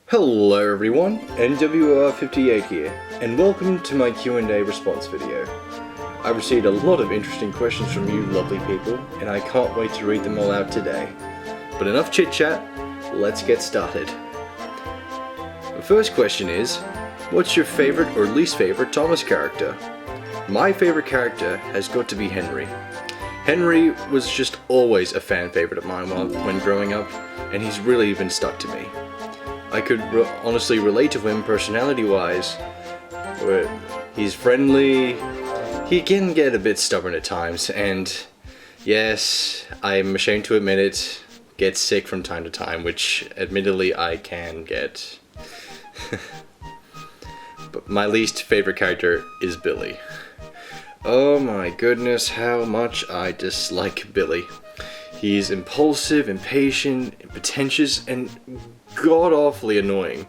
Hello everyone, NWR58 here, and welcome to my Q&A response video. I received a lot of interesting questions from you lovely people, and I can't wait to read them all out today. But enough chit chat, let's get started. The first question is, what's your favorite or least favorite Thomas character? My favorite character has got to be Henry. Henry was just always a fan favorite of mine when growing up, and he's really been stuck to me. I could honestly relate to him personality-wise, where he's friendly, he can get a bit stubborn at times, and yes, I'm ashamed to admit it, gets sick from time to time, which admittedly I can get. But my least favorite character is Billy. Oh my goodness, how much I dislike Billy. He's impulsive, impatient, pretentious, and god-awfully annoying.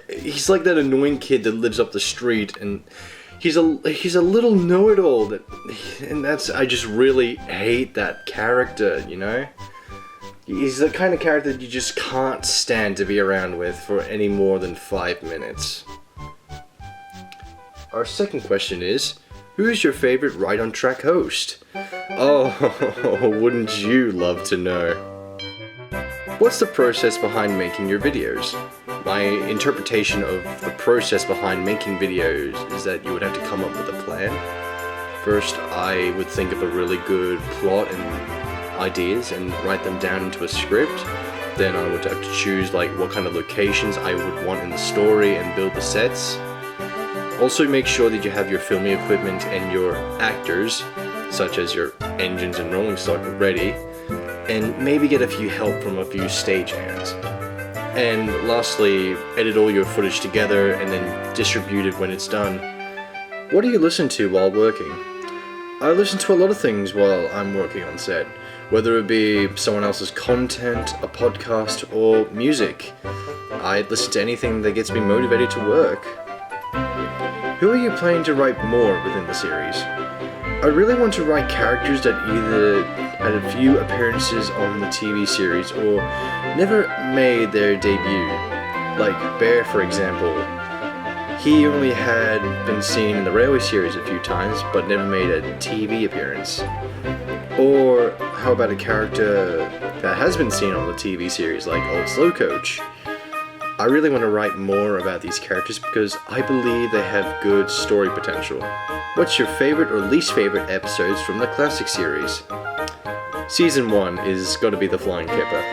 He's like that annoying kid that lives up the street, and he's a little know-it-all, I just really hate that character, you know? He's the kind of character that you just can't stand to be around with for any more than 5 minutes. Our second question is, who is your favorite Right on Track host? Oh, wouldn't you love to know? What's the process behind making your videos? My interpretation of the process behind making videos is that you would have to come up with a plan. First, I would think of a really good plot and ideas and write them down into a script. Then I would have to choose what kind of locations I would want in the story and build the sets. Also make sure that you have your filming equipment and your actors, such as your engines and rolling stock, ready, and maybe get a few help from a few stagehands. And lastly, edit all your footage together and then distribute it when it's done. What do you listen to while working? I listen to a lot of things while I'm working on set, whether it be someone else's content, a podcast, or music. I listen to anything that gets me motivated to work. Who are you planning to write more within the series? I really want to write characters that either had a few appearances on the TV series or never made their debut. Like Bear, for example. He only had been seen in the Railway series a few times, but never made a TV appearance. Or how about a character that has been seen on the TV series, like Old Slow Coach? I really want to write more about these characters because I believe they have good story potential. What's your favorite or least favorite episodes from the classic series? Season 1 is gotta be The Flying Kipper.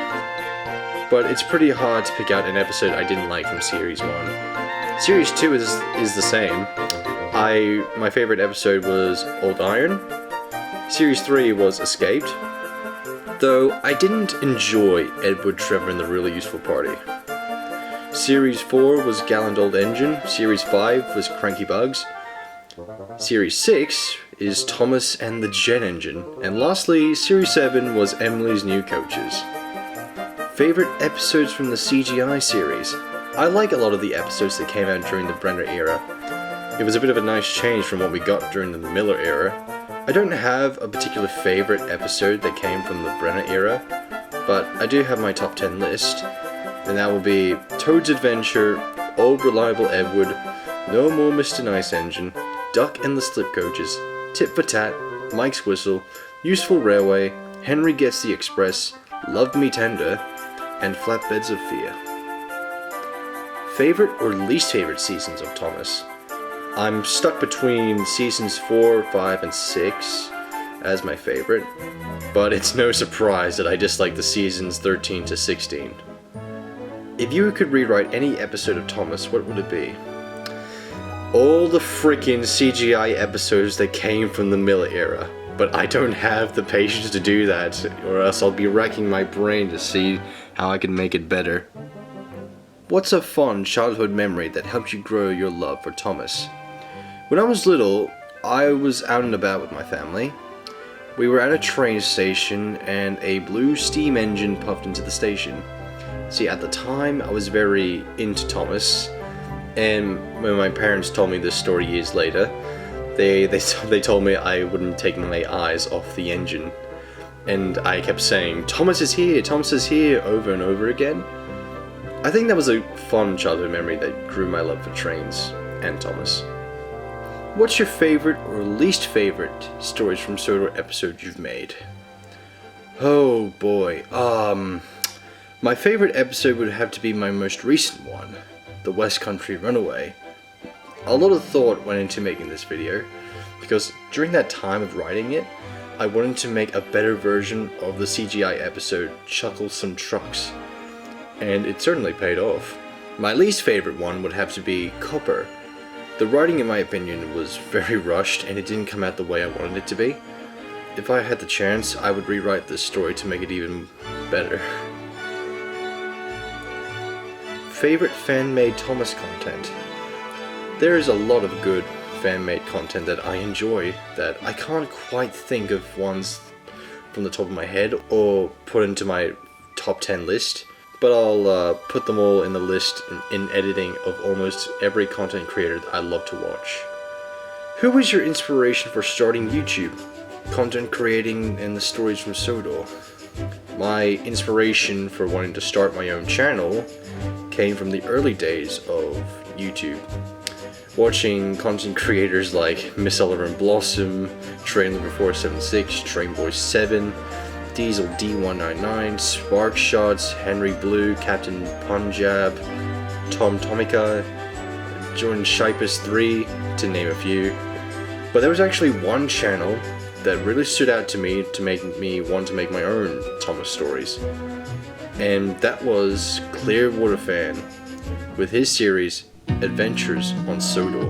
But it's pretty hard to pick out an episode I didn't like from Series 1. Series 2 is the same. My favorite episode was Old Iron. Series 3 was Escaped. Though I didn't enjoy Edward, Trevor, and the Really Useful Party. Series 4 was Gallant Old Engine, Series 5 was Cranky Bugs, Series 6 is Thomas and the Jet Engine, and lastly, Series 7 was Emily's New Coaches. Favorite episodes from the CGI series? I like a lot of the episodes that came out during the Brenner era. It was a bit of a nice change from what we got during the Miller era. I don't have a particular favorite episode that came from the Brenner era, but I do have my top 10 list. And that will be Toad's Adventure, Old Reliable Edward, No More Mr. Nice Engine, Duck and the Slip Coaches, Tit for Tat, Mike's Whistle, Useful Railway, Henry Gets the Express, Love Me Tender, and Flatbeds of Fear. Favorite or least favorite seasons of Thomas? I'm stuck between seasons 4, 5, and 6 as my favorite, but it's no surprise that I dislike the seasons 13 to 16. If you could rewrite any episode of Thomas, what would it be? All the freaking CGI episodes that came from the Miller era. But I don't have the patience to do that, or else I'll be racking my brain to see how I can make it better. What's a fond childhood memory that helped you grow your love for Thomas? When I was little, I was out and about with my family. We were at a train station and a blue steam engine puffed into the station. See, at the time, I was very into Thomas, and when my parents told me this story years later, they told me I wouldn't take my eyes off the engine. And I kept saying, Thomas is here, over and over again. I think that was a fun childhood memory that grew my love for trains and Thomas. What's your favorite or least favorite Stories from Sodor episode you've made? Oh boy, my favorite episode would have to be my most recent one, the West Country Runaway. A lot of thought went into making this video, because during that time of writing it, I wanted to make a better version of the CGI episode Chuckle Some Trucks, and it certainly paid off. My least favorite one would have to be Copper. The writing, in my opinion, was very rushed and it didn't come out the way I wanted it to be. If I had the chance, I would rewrite this story to make it even better. Favorite fan-made Thomas content? There is a lot of good fan-made content that I enjoy that I can't quite think of ones from the top of my head or put into my top 10 list, but I'll put them all in the list in editing of almost every content creator that I love to watch. Who was your inspiration for starting YouTube, content creating, and the Stories from Sodor? My inspiration for wanting to start my own channel came from the early days of YouTube. Watching content creators like Miss Oliver and Blossom, Trainlover476, Trainboy7, Diesel D199, Spark Shots, Henry Blue, Captain Punjab, Tom Tomica, Jordan Shipus 3, to name a few. But there was actually one channel that really stood out to me to make me want to make my own Thomas stories. And that was Clearwater Fan, with his series Adventures on Sodor.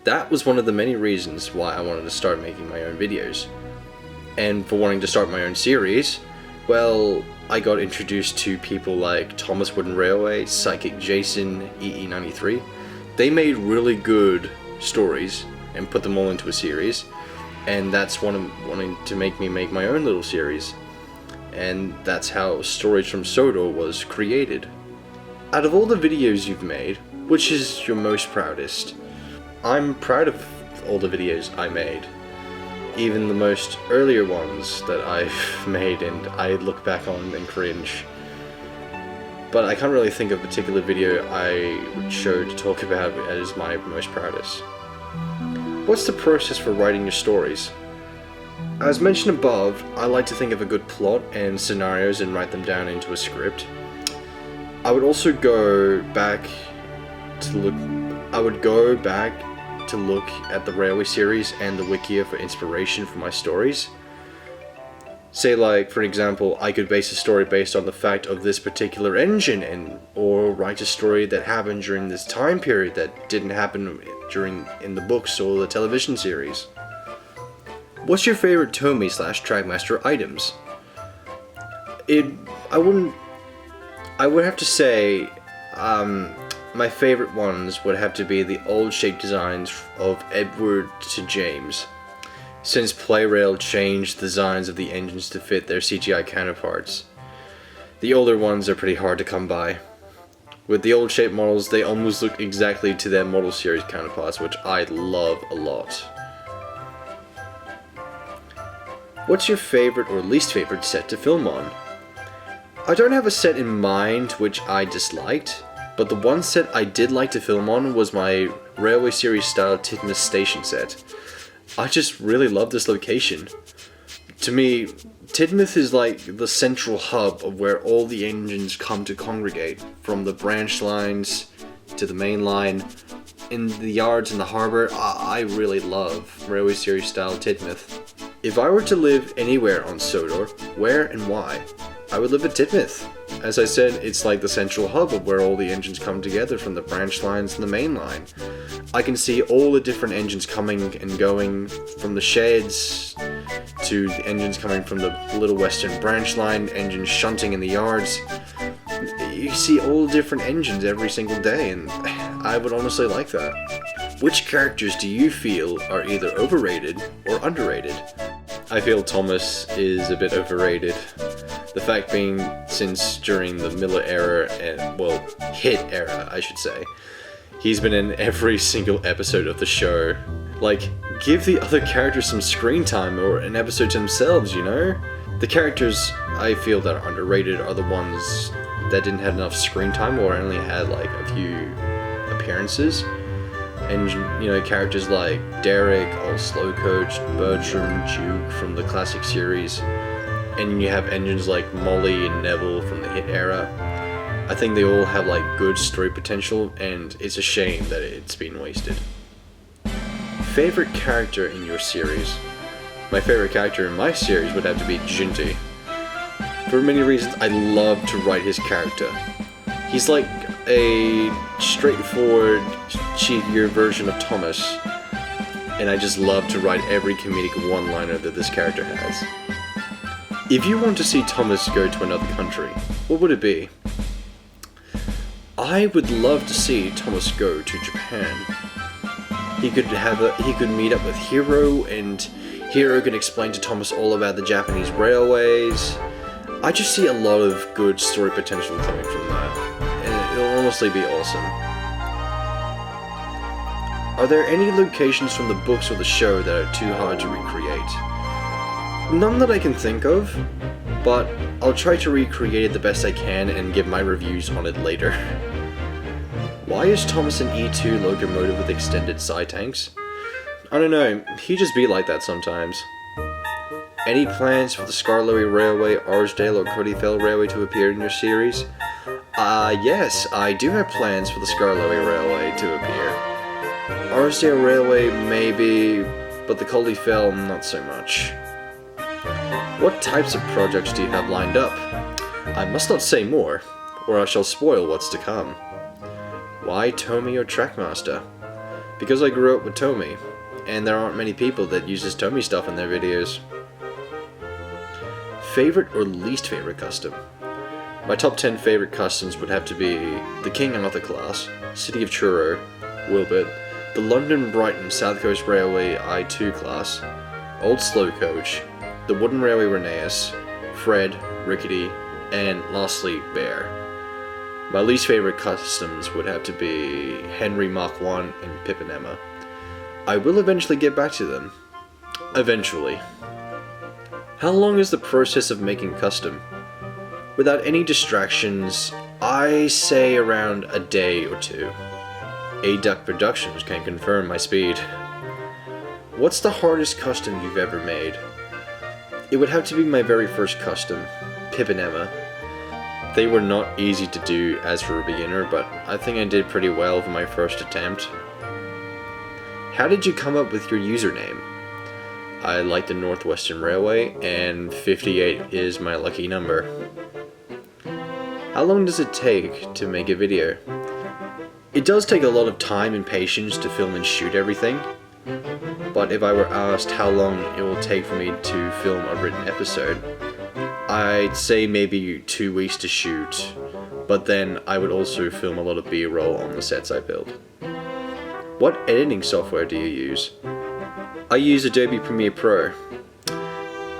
That was one of the many reasons why I wanted to start making my own videos. And for wanting to start my own series, well, I got introduced to people like Thomas Wooden Railway, Psychic Jason, EE93. They made really good stories and put them all into a series, and that's wanting to make me make my own little series. And that's how Stories from Sodor was created. Out of all the videos you've made, which is your most proudest? I'm proud of all the videos I made, even the most earlier ones that I've made and I look back on and cringe. But I can't really think of a particular video I would show to talk about as my most proudest. What's the process for writing your stories? As mentioned above, I like to think of a good plot and scenarios and write them down into a script. I would also go back to look at the Railway series and the Wikia for inspiration for my stories. Say, like, for example, I could base a story based on the fact of this particular engine, or write a story that happened during this time period that didn't happen in the books or the television series. What's your favorite Tomy/Trackmaster items? I would have to say, my favorite ones would have to be the old shape designs of Edward to James, since Playrail changed the designs of the engines to fit their CGI counterparts. The older ones are pretty hard to come by. With the old shape models, they almost look exactly to their model series counterparts, which I love a lot. What's your favorite or least favorite set to film on? I don't have a set in mind which I disliked, but the one set I did like to film on was my Railway series style Titmus station set. I just really love this location. To me, Titmus is like the central hub of where all the engines come to congregate, from the branch lines to the main line, in the yards in the harbour. I really love railway series style Tidmouth. If I were to live anywhere on Sodor, where and why? I would live at Tidmouth. As I said, it's like the central hub of where all the engines come together from the branch lines and the main line. I can see all the different engines coming and going, from the sheds to the engines coming from the Little Western branch line, engines shunting in the yards. You see all the different engines every single day, and I would honestly like that. Which characters do you feel are either overrated or underrated? I feel Thomas is a bit overrated. The fact being, since during the Miller era, and well, hit era, I should say, he's been in every single episode of the show. Like, give the other characters some screen time or an episode to themselves, you know? The characters I feel that are underrated are the ones that didn't have enough screen time or only had like a few appearances. And, you know, characters like Derek, Old Slow Coach, Bertram, Duke from the classic series. And you have engines like Molly and Neville from the hit era. I think they all have like good story potential, and it's a shame that it's been wasted. Favorite character in your series? My favorite character in my series would have to be Ginty. For many reasons, I love to write his character. He's like a straightforward, cheekier version of Thomas, and I just love to write every comedic one-liner that this character has. If you want to see Thomas go to another country, what would it be? I would love to see Thomas go to Japan. He could meet up with Hiro, and Hiro can explain to Thomas all about the Japanese railways. I just see a lot of good story potential coming from that, and it'll honestly be awesome. Are there any locations from the books or the show that are too hard to recreate? None that I can think of, but I'll try to recreate it the best I can and give my reviews on it later. Why is Thomas an E2 locomotive with extended side tanks? I don't know, he just be like that sometimes. Any plans for the Skarloey Railway, Arsdale or Codyfell Railway to appear in your series? Yes, I do have plans for the Skarloey Railway to appear. Arsdale Railway maybe, but the Codyfell not so much. What types of projects do you have lined up? I must not say more, or I shall spoil what's to come. Why Tomy or Trackmaster? Because I grew up with Tomy, and there aren't many people that uses Tomy stuff in their videos. Favorite or least favorite custom? My top 10 favorite customs would have to be the King Arthur class, City of Truro, Wilbert, the London Brighton South Coast Railway I2 class, Old Slow Coach, the Wooden Railway Rheneas, Fred, Rickety, and lastly, Bear. My least favorite customs would have to be Henry Mark I and Pip and Emma. I will eventually get back to them. Eventually. How long is the process of making custom? Without any distractions, I say around a day or two. A-Duck Productions can confirm my speed. What's the hardest custom you've ever made? It would have to be my very first custom, Pip and Emma. They were not easy to do as for a beginner, but I think I did pretty well for my first attempt. How did you come up with your username? I like the Northwestern Railway, and 58 is my lucky number. How long does it take to make a video? It does take a lot of time and patience to film and shoot everything, but if I were asked how long it will take for me to film a written episode, I'd say maybe 2 weeks to shoot, but then I would also film a lot of B-roll on the sets I build. What editing software do you use? I use Adobe Premiere Pro.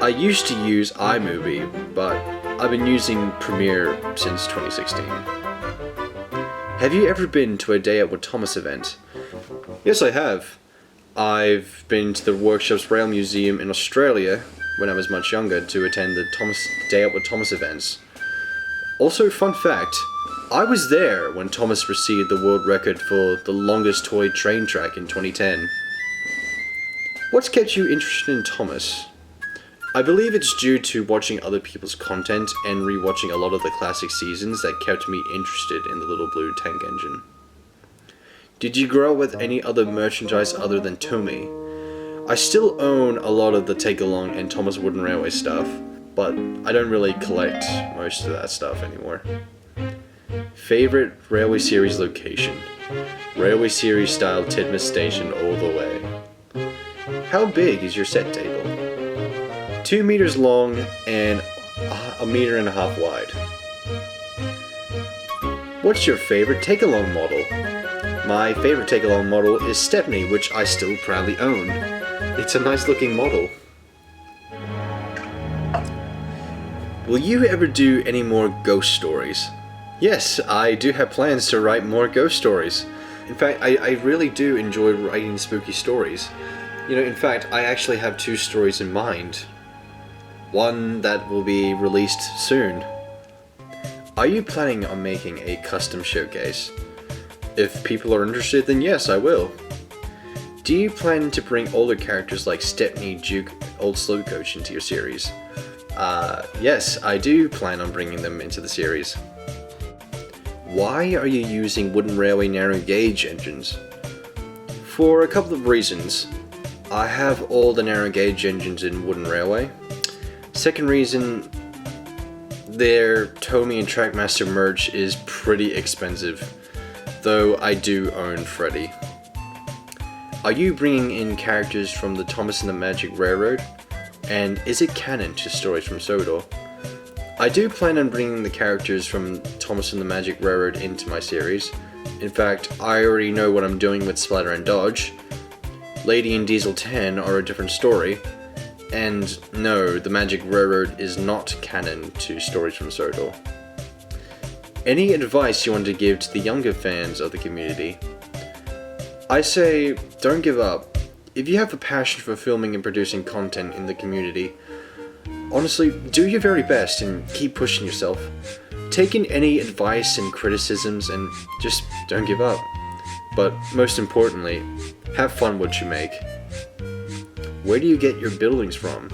I used to use iMovie, but I've been using Premiere since 2016. Have you ever been to a Day Out with Thomas event? Yes, I have. I've been to the Workshops Rail Museum in Australia when I was much younger to attend the Day Out with Thomas events. Also, fun fact, I was there when Thomas received the world record for the longest toy train track in 2010. What's kept you interested in Thomas? I believe it's due to watching other people's content and rewatching a lot of the classic seasons that kept me interested in the Little Blue Tank Engine. Did you grow up with any other merchandise other than Tomy? I still own a lot of the Take-Along and Thomas Wooden Railway stuff, but I don't really collect most of that stuff anymore. Favorite Railway Series location? Railway Series style Titmus Station all the way. How big is your set table? 2 meters long and 1.5 meters wide. What's your favorite Take-Along model? My favorite Take-Along model is Stepney, which I still proudly own. It's a nice looking model. Will you ever do any more ghost stories? Yes, I do have plans to write more ghost stories. In fact, I really do enjoy writing spooky stories. You know, in fact, I actually have 2 stories in mind. One that will be released soon. Are you planning on making a custom showcase? If people are interested, then yes, I will. Do you plan to bring older characters like Stepney, Duke, Old Slow Coach into your series? Yes, I do plan on bringing them into the series. Why are you using Wooden Railway narrow gauge engines? For a couple of reasons. I have all the narrow gauge engines in Wooden Railway. Second reason, their Tomy and Trackmaster merch is pretty expensive, though I do own Freddy. Are you bringing in characters from the Thomas and the Magic Railroad? And is it canon to stories from Sodor? I do plan on bringing the characters from Thomas and the Magic Railroad into my series. In fact, I already know what I'm doing with Splatter and Dodge. Lady and Diesel 10 are a different story. And no, the Magic Railroad is not canon to stories from Sodor. Any advice you want to give to the younger fans of the community? I say, don't give up. If you have a passion for filming and producing content in the community, honestly, do your very best and keep pushing yourself. Take in any advice and criticisms and just don't give up. But most importantly, have fun what you make. Where do you get your buildings from?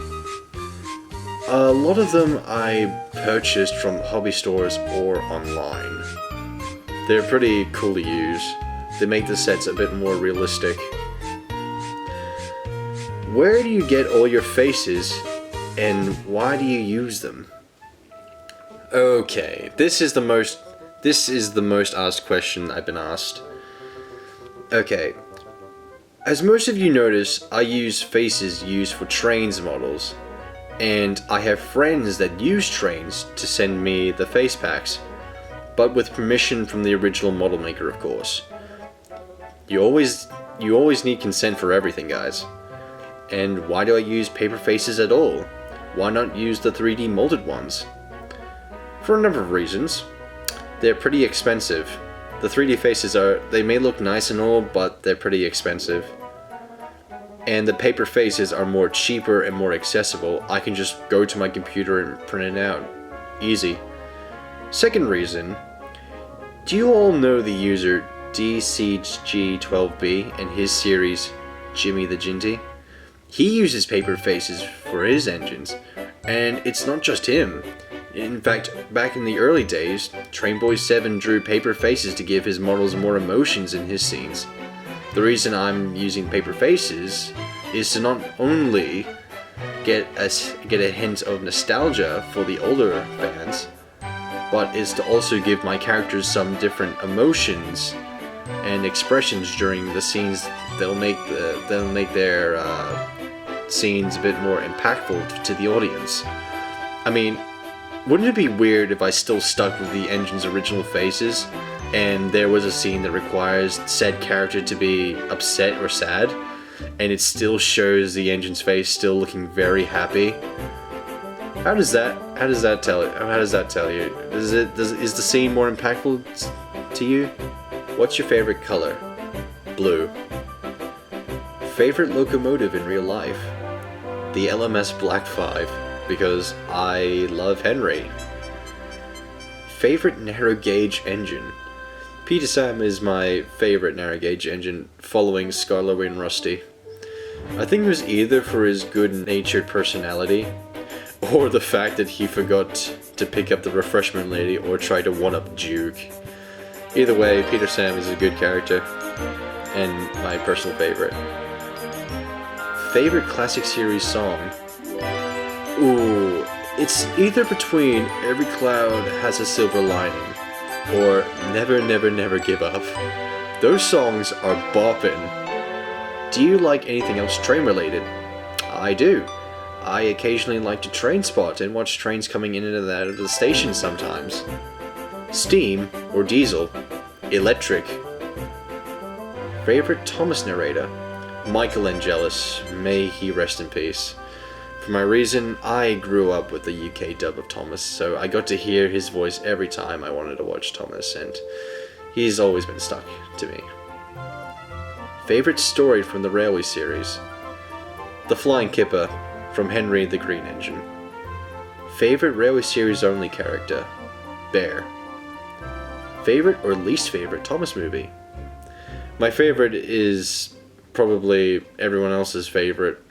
A lot of them I purchased from hobby stores or online. They're pretty cool to use. They make the sets a bit more realistic. Where do you get all your faces and why do you use them? Okay, this is the most asked question I've been asked. Okay. As most of you notice, I use faces used for trains models, and I have friends that use trains to send me the face packs, but with permission from the original model maker, of course. You always need consent for everything, guys. And why do I use paper faces at all? Why not use the 3D molded ones? For a number of reasons. They're pretty expensive. The 3D faces they may look nice and all, but they're pretty expensive. And the paper faces are more cheaper and more accessible. I can just go to my computer and print it out. Easy. Second reason, do you all know the user DCG12B and his series Jimmy the Ginty? He uses paper faces for his engines, and it's not just him. In fact, back in the early days, Trainboy Severn drew paper faces to give his models more emotions in his scenes. The reason I'm using paper faces is to not only get a hint of nostalgia for the older fans, but is to also give my characters some different emotions and expressions during the scenes. They'll make their scenes a bit more impactful to the audience. I mean, wouldn't it be weird if I still stuck with the engine's original faces and there was a scene that requires said character to be upset or sad and it still shows the engine's face still looking very happy? How does that tell you? Is the scene more impactful to you? What's your favorite color? Blue. Favorite locomotive in real life? The LMS Black 5, because I love Henry. Favorite narrow gauge engine? Peter Sam is my favorite narrow gauge engine, following Skarloey and Rusty. I think it was either for his good-natured personality, or the fact that he forgot to pick up the refreshment lady or try to one-up Duke. Either way, Peter Sam is a good character. and my personal favorite. Favorite classic series song? Ooh, it's either between Every Cloud Has a Silver Lining or Never Never Never Give Up. Those songs are bopping. Do you like anything else train related? I do. I occasionally like to train spot and watch trains coming in and out of the station sometimes. Steam or diesel? Electric. Favorite Thomas narrator? Michael Angelis, may he rest in peace. For my reason, I grew up with the UK dub of Thomas, so I got to hear his voice every time I wanted to watch Thomas, and he's always been stuck to me. Favorite story from the Railway series? The Flying Kipper from Henry the Green Engine. Favorite Railway series only character? Bear. Favorite or least favorite Thomas movie? My favorite is probably everyone else's favorite,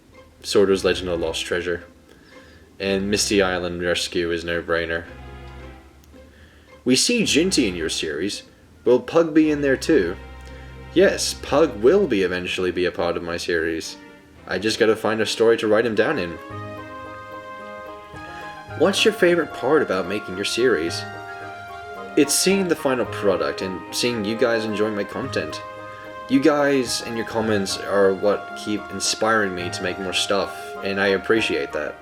Sordo's Legend of Lost Treasure. And Misty Island Rescue is no-brainer. We see Ginty in your series. Will Pug be in there too? Yes, Pug will eventually be a part of my series. I just gotta find a story to write him down in. What's your favorite part about making your series? It's seeing the final product and seeing you guys enjoying my content. You guys and your comments are what keep inspiring me to make more stuff, and I appreciate that.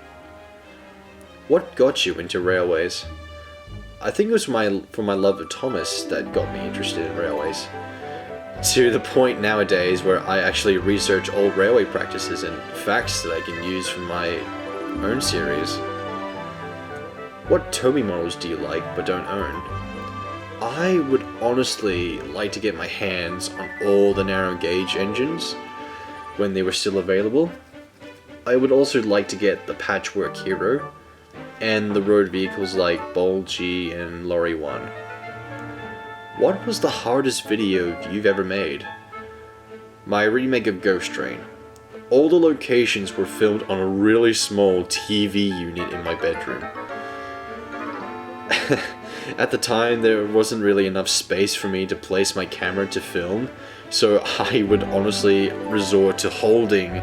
What got you into railways? I think it was for my love of Thomas that got me interested in railways. To the point nowadays where I actually research old railway practices and facts that I can use for my own series. What Tomy models do you like but don't own? I would honestly like to get my hands on all the narrow gauge engines when they were still available. I would also like to get the Patchwork Hero and the road vehicles like Bowl G and Lorry 1. What was the hardest video you've ever made? My remake of Ghost Train. All the locations were filmed on a really small TV unit in my bedroom. At the time, there wasn't really enough space for me to place my camera to film, so I would honestly resort to holding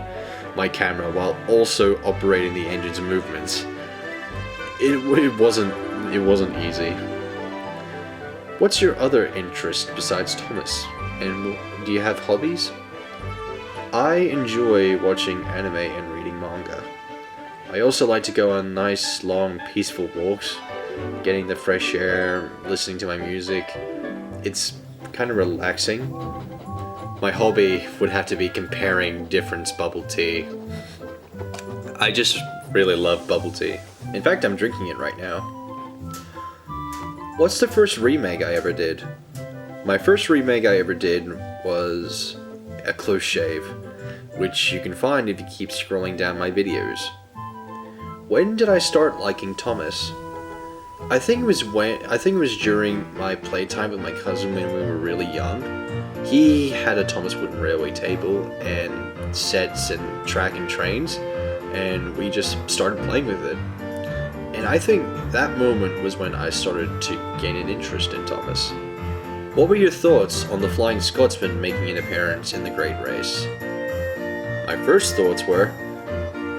my camera while also operating the engine's movements. It wasn't easy. What's your other interest besides Thomas? And do you have hobbies? I enjoy watching anime and reading manga. I also like to go on nice, long, peaceful walks, getting the fresh air, listening to my music. It's kind of relaxing. My hobby would have to be comparing different bubble tea. I just really love bubble tea. In fact, I'm drinking it right now. What's the first remake I ever did? My first remake I ever did was A Close Shave, which you can find if you keep scrolling down my videos. When did I start liking Thomas? I think it was during my playtime with my cousin when we were really young. He had a Thomas Wooden Railway table and sets and track and trains, and we just started playing with it. And I think that moment was when I started to gain an interest in Thomas. What were your thoughts on the Flying Scotsman making an appearance in the Great Race? My first thoughts were,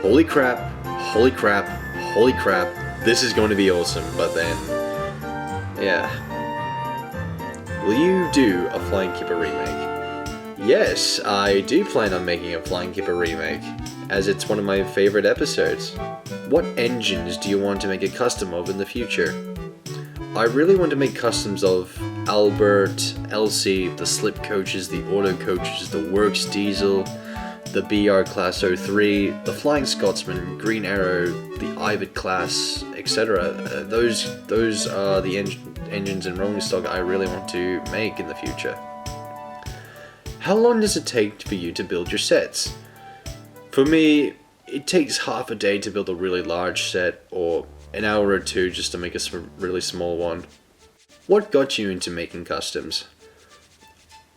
holy crap, holy crap, holy crap, this is going to be awesome, but then, yeah. Will you do a Flying Kipper remake? Yes, I do plan on making a Flying Kipper remake, as it's one of my favorite episodes. What engines do you want to make a custom of in the future? I really want to make customs of Albert, Elsie, the slip coaches, the auto coaches, the Works diesel, the BR Class 03, the Flying Scotsman, Green Arrow, the Ivet class, etc. Those are the engines and rolling stock I really want to make in the future. How long does it take for you to build your sets? For me, it takes half a day to build a really large set, or an hour or two just to make a really small one. What got you into making customs?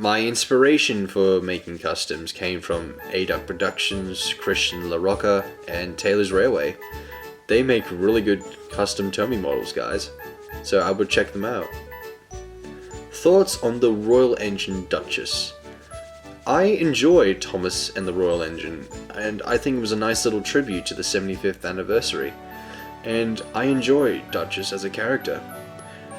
My inspiration for making customs came from ADUC Productions, Christian LaRocca, and Taylor's Railway. They make really good custom Tomy models, guys, so I would check them out. Thoughts on the Royal Engine Duchess? I enjoyed Thomas and the Royal Engine, and I think it was a nice little tribute to the 75th anniversary. And I enjoy Duchess as a character.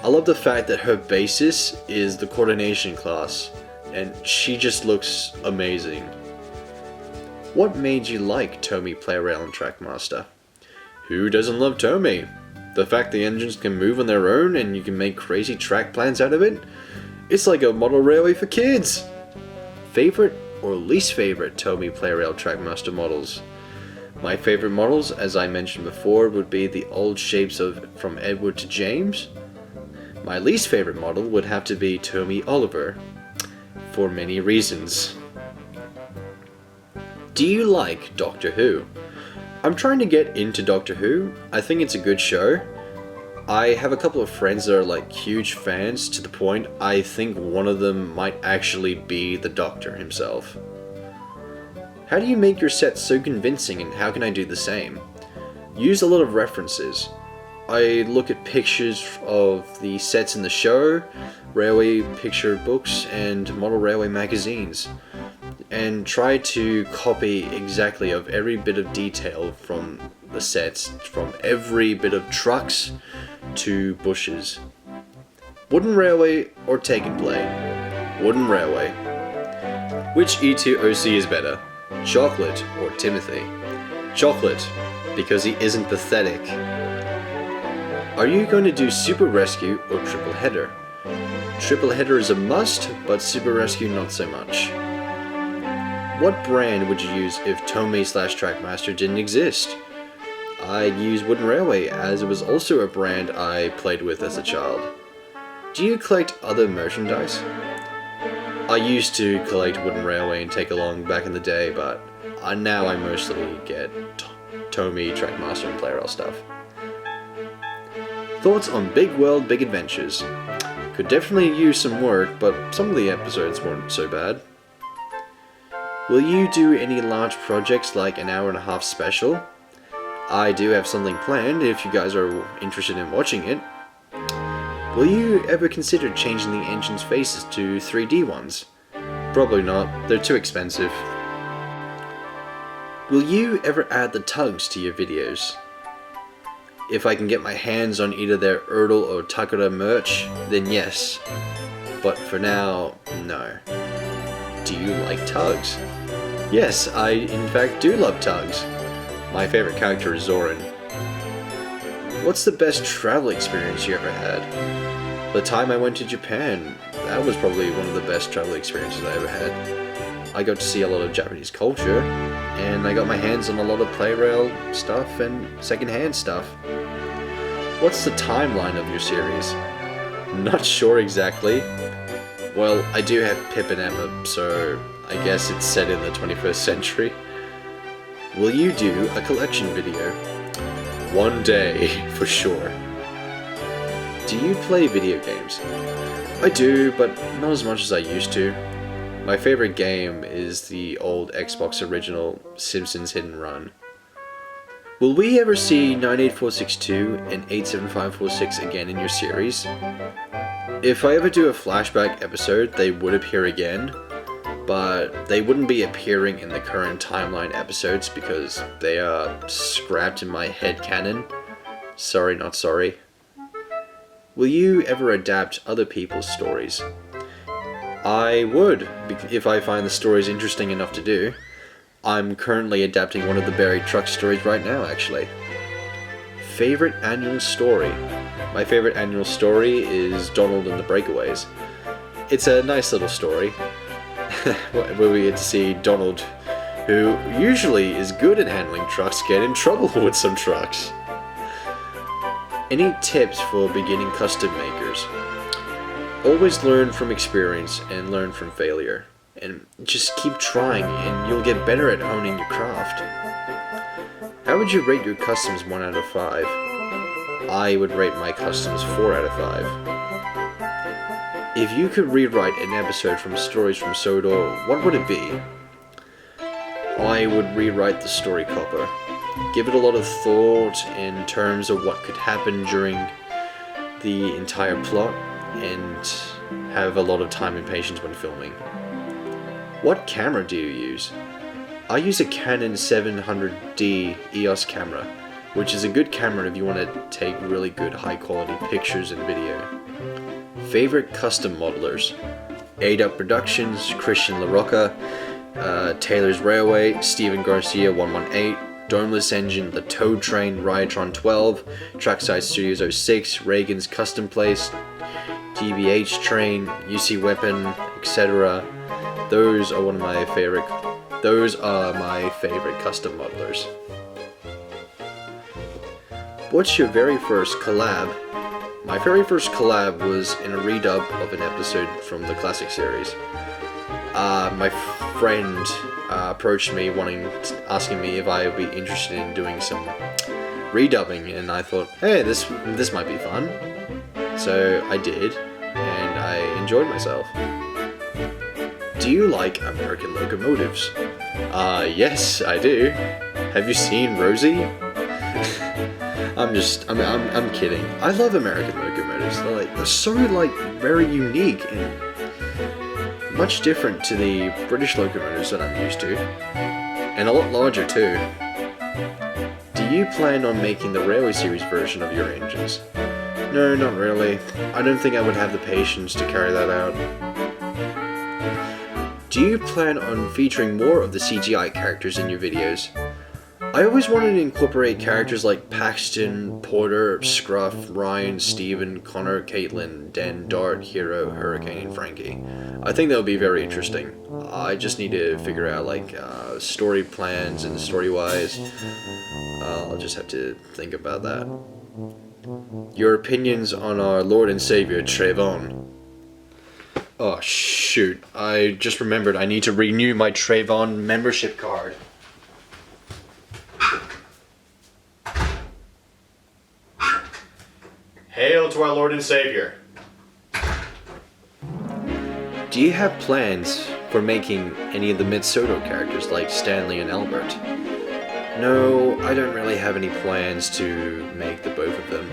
I love the fact that her basis is the coordination class, and she just looks amazing. What made you like Tomy Playrail and Trackmaster? Who doesn't love Tomy? The fact the engines can move on their own and you can make crazy track plans out of it? It's like a model railway for kids! Favorite or least favorite Tomy Playrail Trackmaster models? My favorite models, as I mentioned before, would be the old shapes from Edward to James. My least favorite model would have to be Tomy Oliver, for many reasons. Do you like Doctor Who? I'm trying to get into Doctor Who. I think it's a good show. I have a couple of friends that are like huge fans, to the point I think one of them might actually be the Doctor himself. How do you make your sets so convincing, and how can I do the same? Use a lot of references. I look at pictures of the sets in the show, railway picture books, and model railway magazines, and try to copy exactly of every bit of detail from the sets, from every bit of trucks to bushes. Wooden railway or take and play? Wooden railway. Which E2OC is better? Chocolate or Timothy? Chocolate, because he isn't pathetic. Are you going to do Super Rescue or Triple Header? Triple Header is a must, but Super Rescue not so much. What brand would you use if Tomy/Trackmaster didn't exist? I'd use Wooden Railway, as it was also a brand I played with as a child. Do you collect other merchandise? I used to collect Wooden Railway and Take Along back in the day, but now I mostly get Tomy, Trackmaster, and Playrail stuff. Thoughts on Big World, Big Adventures? Could definitely use some work, but some of the episodes weren't so bad. Will you do any large projects like an hour-and-a-half special? I do have something planned if you guys are interested in watching it. Will you ever consider changing the engine's faces to 3D ones? Probably not, they're too expensive. Will you ever add the tugs to your videos? If I can get my hands on either their Erdl or Takara merch, then yes. But for now, no. Do you like tugs? Yes, I in fact do love tugs. My favorite character is Zoran. What's the best travel experience you ever had? The time I went to Japan, that was probably one of the best travel experiences I ever had. I got to see a lot of Japanese culture, and I got my hands on a lot of Playrail stuff and secondhand stuff. What's the timeline of your series? Not sure exactly. Well, I do have Pip and Emma, so I guess it's set in the 21st century. Will you do a collection video? One day, for sure. Do you play video games? I do, but not as much as I used to. My favorite game is the old Xbox original Simpsons Hit and Run. Will we ever see 98462 and 87546 again in your series? If I ever do a flashback episode, they would appear again, but they wouldn't be appearing in the current timeline episodes because they are scrapped in my headcanon. Sorry, not sorry. Will you ever adapt other people's stories? I would, if I find the stories interesting enough to do. I'm currently adapting one of the Buried Truck stories right now, actually. Favorite annual story? My favorite annual story is Donald and the Breakaways. It's a nice little story, where we get to see Donald, who usually is good at handling trucks, get in trouble with some trucks. Any tips for beginning custom makers? Always learn from experience and learn from failure. And just keep trying and you'll get better at honing your craft. How would you rate your customs 1 out of 5? I would rate my customs 4 out of 5. If you could rewrite an episode from Stories from Sodor, what would it be? I would rewrite the story copper. Give it a lot of thought in terms of what could happen during the entire plot and have a lot of time and patience when filming. What camera do you use? I use a Canon 700D EOS camera, which is a good camera if you want to take really good high quality pictures and video. Favorite custom modelers? ADUP Productions, Christian LaRocca, Taylor's Railway, Stephen Garcia 118, Domeless Engine, The Toad Train, Ryotron 12, Trackside Studios 06, Reagan's Custom Place, GBH Train, UC Weapon, etc. Those are my favorite custom modelers. What's your very first collab? My very first collab was in a redub of an episode from the classic series. My friend approached me asking me if I would be interested in doing some redubbing, and I thought, hey, this might be fun. So I did, and I enjoyed myself. Do you like American locomotives? Yes, I do. Have you seen Rosie? I'm kidding. I love American locomotives. They're so very unique and much different to the British locomotives that I'm used to, and a lot larger too. Do you plan on making the Railway Series version of your engines? No, not really. I don't think I would have the patience to carry that out. Do you plan on featuring more of the CGI characters in your videos? I always wanted to incorporate characters like Paxton, Porter, Scruff, Ryan, Steven, Connor, Caitlin, Den, Dart, Hero, Hurricane, and Frankie. I think that would be very interesting. I just need to figure out story plans and story-wise. I'll just have to think about that. Your opinions on our Lord and Savior, Trayvon. Oh shoot, I just remembered I need to renew my Trayvon membership card. Hail to our Lord and Savior. Do you have plans for making any of the Mid-Soto characters like Stanley and Albert? No, I don't really have any plans to make the both of them.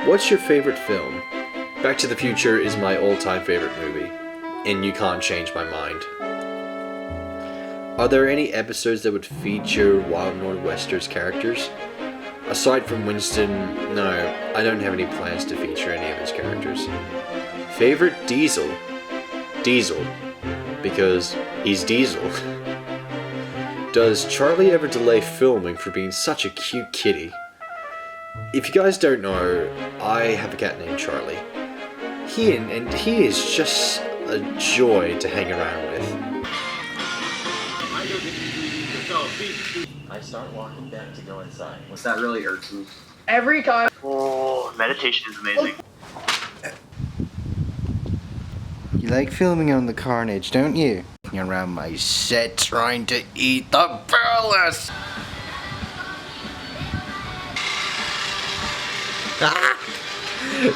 What's your favorite film? Back to the Future is my all-time favorite movie, and you can't change my mind. Are there any episodes that would feature Wild Northwesters characters? Aside from Winston, no, I don't have any plans to feature any of his characters. Favorite Diesel? Diesel, because he's Diesel. Does Charlie ever delay filming for being such a cute kitty? If you guys don't know, I have a cat named Charlie. He is just a joy to hang around with. I start walking back to go inside. Was that really irksome? Every time. Oh, meditation is amazing. You like filming on the carnage, don't you? Around my set trying to eat the palace.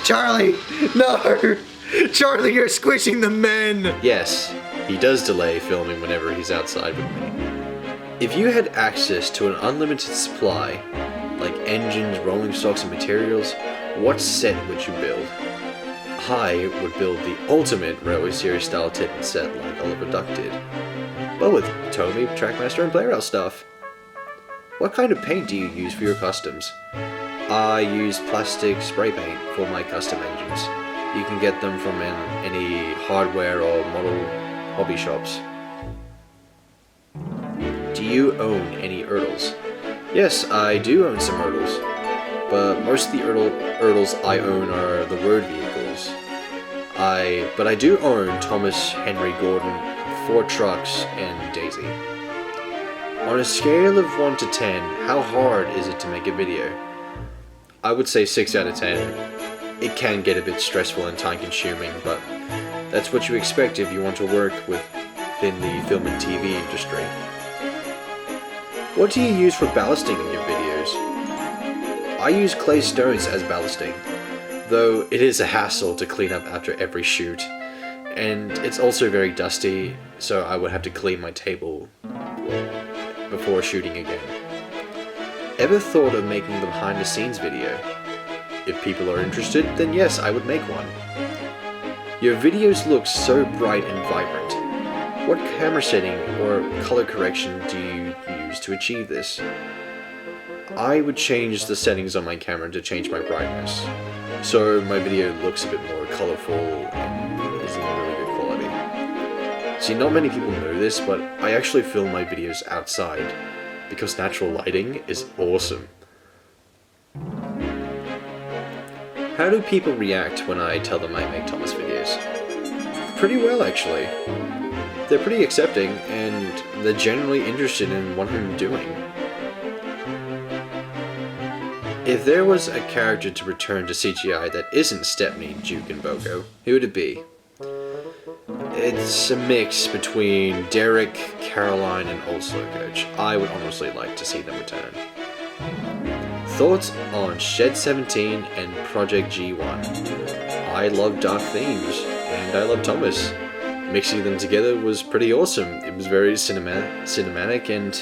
Charlie, no! Charlie, you're squishing the men! Yes, he does delay filming whenever he's outside with me. If you had access to an unlimited supply, like engines, rolling stocks, and materials, what set would you build? I would build the ultimate Railway Series style Titan set like Oliver Duck did, but with Tomy, Trackmaster, and Playrail stuff. What kind of paint do you use for your customs? I use plastic spray paint for my custom engines. You can get them from any hardware or model hobby shops. Do you own any Ertls? Yes, I do own some Ertls, but most of the Ertls I own are the road vehicles. But I do own Thomas Henry Gordon, 4 trucks, and Daisy. On a scale of 1 to 10, how hard is it to make a video? I would say 6 out of 10. It can get a bit stressful and time-consuming, but that's what you expect if you want to work within the film and TV industry. What do you use for ballasting in your videos? I use clay stones as ballasting, though it is a hassle to clean up after every shoot, and it's also very dusty, so I would have to clean my table before shooting again. Ever thought of making the behind the scenes video? If people are interested, then yes, I would make one. Your videos look so bright and vibrant. What camera setting or color correction do you use to achieve this? I would change the settings on my camera to change my brightness, so my video looks a bit more colorful and is in really good quality. See, not many people know this, but I actually film my videos outside, because natural lighting is awesome. How do people react when I tell them I make Thomas videos? Pretty well, actually. They're pretty accepting, and they're generally interested in what I'm doing. If there was a character to return to CGI that isn't Stepney, Duke, and Boko, who would it be? It's a mix between Derek, Caroline, and Old Slow Coach. I would honestly like to see them return. Thoughts on Shed 17 and Project G1? I love dark themes, and I love Thomas. Mixing them together was pretty awesome. It was very cinematic and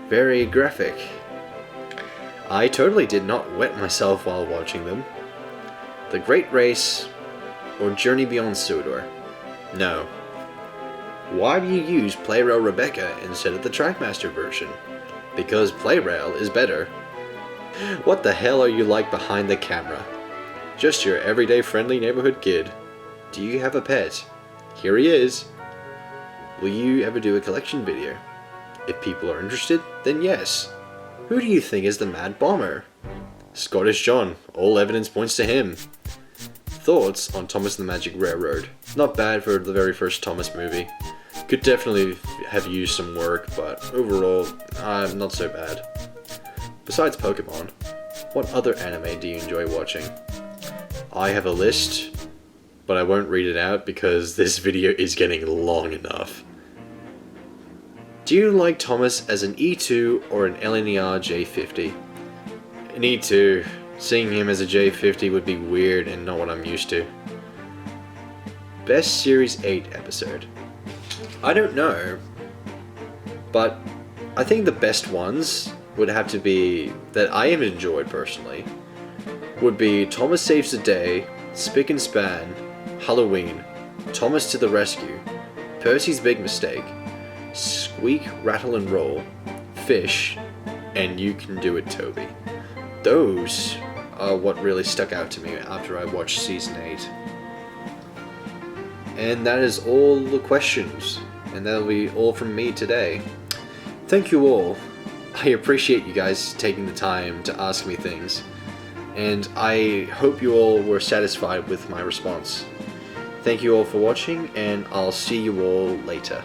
very graphic. I totally did not wet myself while watching them. The Great Race or Journey Beyond Sodor? No. Why do you use Playrail Rebecca instead of the Trackmaster version? Because Playrail is better. What the hell are you like behind the camera? Just your everyday friendly neighborhood kid. Do you have a pet? Here he is. Will you ever do a collection video? If people are interested, then yes. Who do you think is the Mad Bomber? Scottish John. All evidence points to him. Thoughts on Thomas the Magic Railroad? Not bad for the very first Thomas movie. Could definitely have used some work, but overall, not so bad. Besides Pokemon, what other anime do you enjoy watching? I have a list, but I won't read it out because this video is getting long enough. Do you like Thomas as an E2 or an LNER J50? An E2. Seeing him as a J50 would be weird and not what I'm used to. Best Series 8 episode? I don't know, but I think the best ones would have to be, that I have enjoyed personally, would be Thomas Saves the Day, Spick and Span, Halloween, Thomas to the Rescue, Percy's Big Mistake, Squeak, Rattle and Roll, Fish, and You Can Do It, Toby. Those are what really stuck out to me after I watched Season 8. And that is all the questions, and that'll be all from me today. Thank you all. I appreciate you guys taking the time to ask me things, and I hope you all were satisfied with my response. Thank you all for watching, and I'll see you all later.